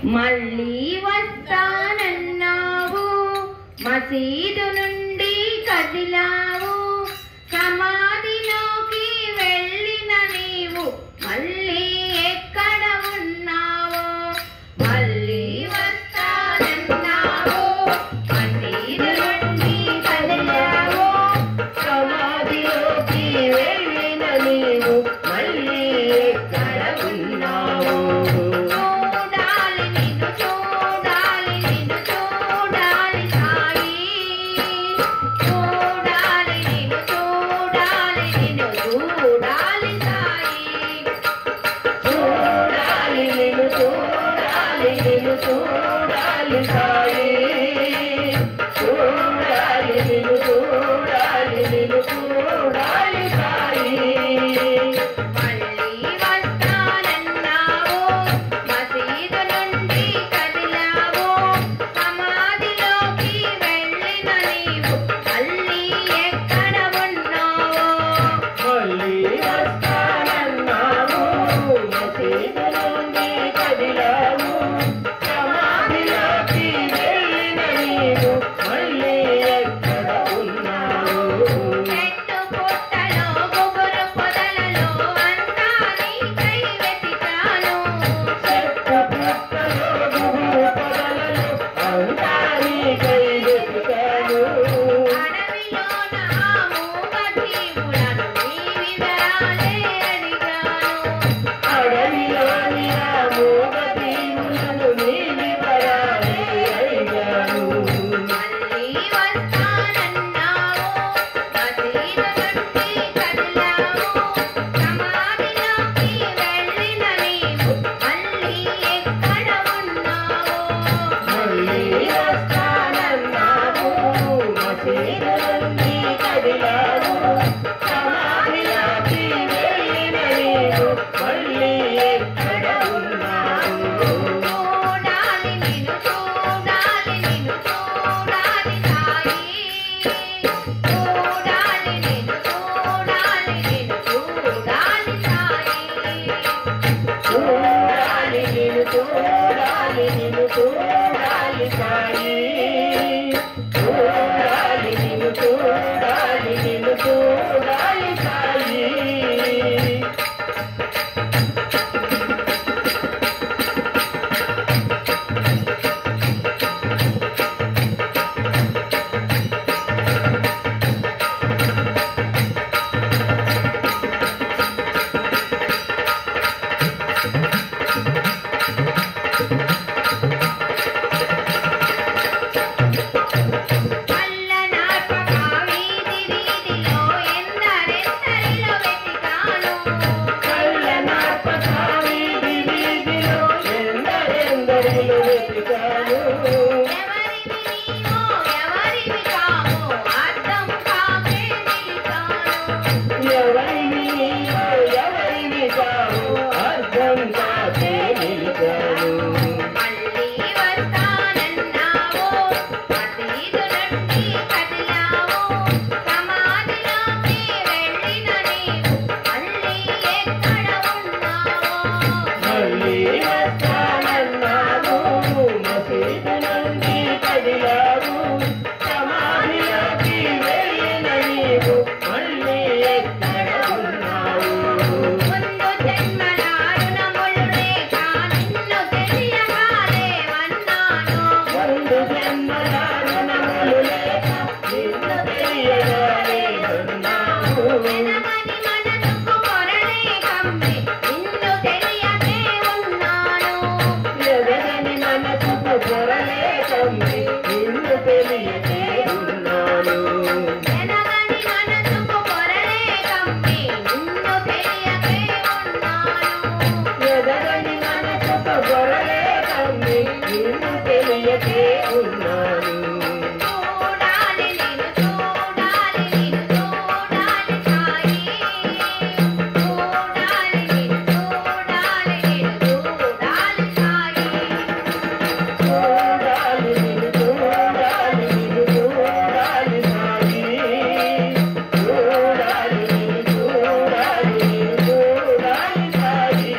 మళ్ళీ వస్తానన్నావు, మసీదు నుండి కదిలావు, సమాధిలోకి వెళ్ళిన నీవు మళ్ళీ ఎక్కడ ఉన్నావో. మళ్ళీ వస్తానన్నావు, మసీదు నుండి కదిలావు, సమాధిలోకి వెళ్ళిన నీవు మళ్ళీ ఎక్కడ ఉన్నావో. చూడాలి నిన్ను చూడాలి, నిన్ను చూడాలి సాయి, చూడాలి నిన్ను చూడాలి, నిన్ను చూడాలి సాయి, చూడాలి నిన్ను చూడాలి, నిన్ను చూడాలి సాయి, చూడాలి నిన్ను చూడాలి, నిన్ను చూడాలి సాయి. మళ్ళీ వస్తానన్నావు, మసీదు నుండి కదిలావు, సమాధిలోకి వెళ్ళిన నీవు మళ్ళీ ఎక్కడ ఉన్నావో. మళ్ళీ వస్తానన్నావు, మసీదు నుండి కదిలావు, సమాధిలోకి వెళ్ళిన నీవు మళ్ళీ ఎక్కడ ఉన్నావో. చెట్టు పుట్టలో గుబురు పొదలలో అంతా నీకై వెతికాను, చెట్టు పుట్టలో గుబురు పొదలలో అంతా నీకై వెతికాను, అడవిలోన మూగ జీవులను నీ వివరాలే అడిగాను, అడవిలోని ఆ మూగ జీవులను నీ వివరాలే అడిగాను. మళ్ళీ వస్తానన్నావు, మసీదు నుండి కదిలావు, సమాధిలోకి వెళ్ళిన నీవు మళ్ళీ ఎక్కడ ఉన్నావో. మళ్ళీ వస్తానన్నావు, మసీదు నుండి కదిలావు, సమాధిలోకి వెళ్ళిన నీవు మళ్ళీ ఎక్కడ ఉన్నావో. చూడాలి నిన్ను చూడాలి, నిన్ను చూడాలి సాయి, చూడాలి నిన్ను చూడాలి, నిన్ను చూడాలి సాయి, చూడాలి నిన్ను చూడాలి, నిన్ను చూడాలి సాయి, చూడాలి నిన్ను చూడాలి, నిన్ను చూడాలి సాయి. పల్లనాటక వీధి వీధిలో ఎందరెందరిలో వెతికాను, పల్లనాటక వీధి వీధిలో ఎందరెందరిలో వెతికాను, ఎవరివి నీవో ఎవరివి కావో అర్థం కాకే నిలిచాను, ఎవరివి నీవో ఎవరివి కావో అర్థం కాకే నిలిచాను. మళ్ళీ వస్తానన్నావు, మసీదు నుండి కదిలావు, సమాధిలోకి వెళ్ళిన నీవు మళ్ళీ ఎక్కడ ఉన్నావో. మళ్ళీ వస్తానన్నావు, మసీదు నుండి కదిలావు, సమాధిలోకి వెళ్ళిన నీవు మళ్ళీ ఎక్కడ ఉన్నావు. ముందు జన్మల రుణములు లేక నిన్ను తెలియగాలేవన్నాను, ముందు జన్మల రుణములు లేక నిన్ను తెలియగాలేవన్నాను, వెనకని మనసుకు పొరలే కమ్మి నిన్ను తెలియకే ఉన్నాను, ఎదగని మనసుకు పొరలే కమ్మి నిన్ను తెలియకే ఉన్నాను, ఎదగని మనసుకు పొరలే కమ్మి నిన్ను తెలియకే ఉన్నాను, ఎదగని మనసుకు పొరలే కమ్మి నిన్ను తెలియకే ఉన్నాను. చూడాలి నిన్ను చూడాలి, నిన్ను చూడాలి సాయి, చూడాలి నిన్ను చూడాలి, నిన్ను చూడాలి సాయి, చూడాలి నిన్ను చూడాలి, నిన్ను చూడాలి సాయి, చూడాలి నిన్ను చూడాలి, నిన్ను చూడాలి సాయి.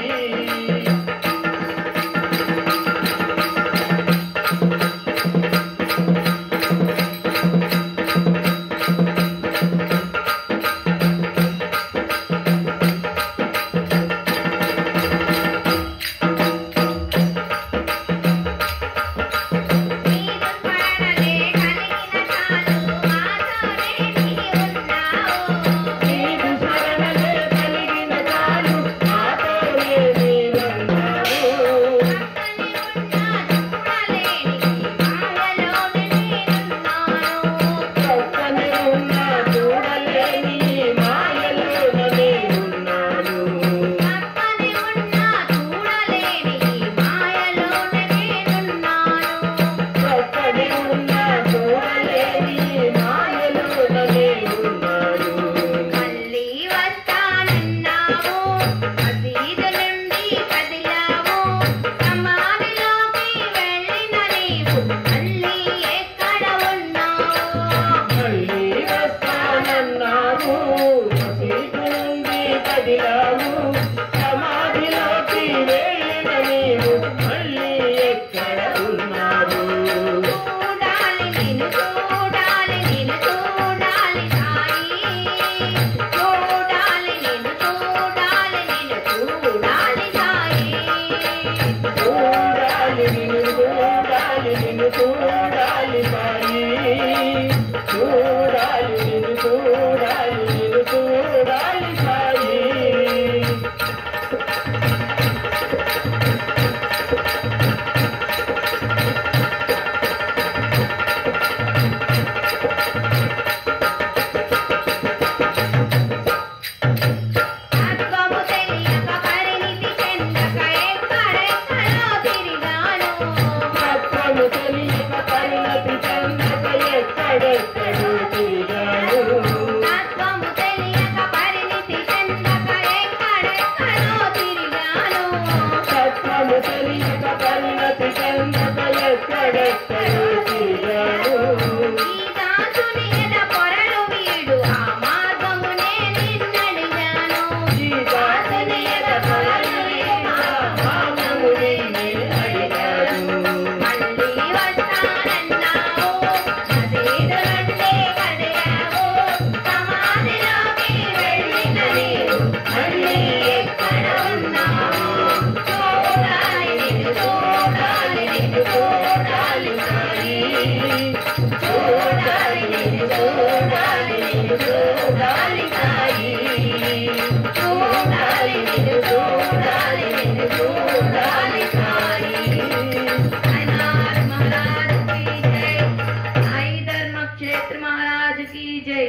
महाराज की जय।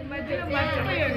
మధ్యలో మర్చిపోయావు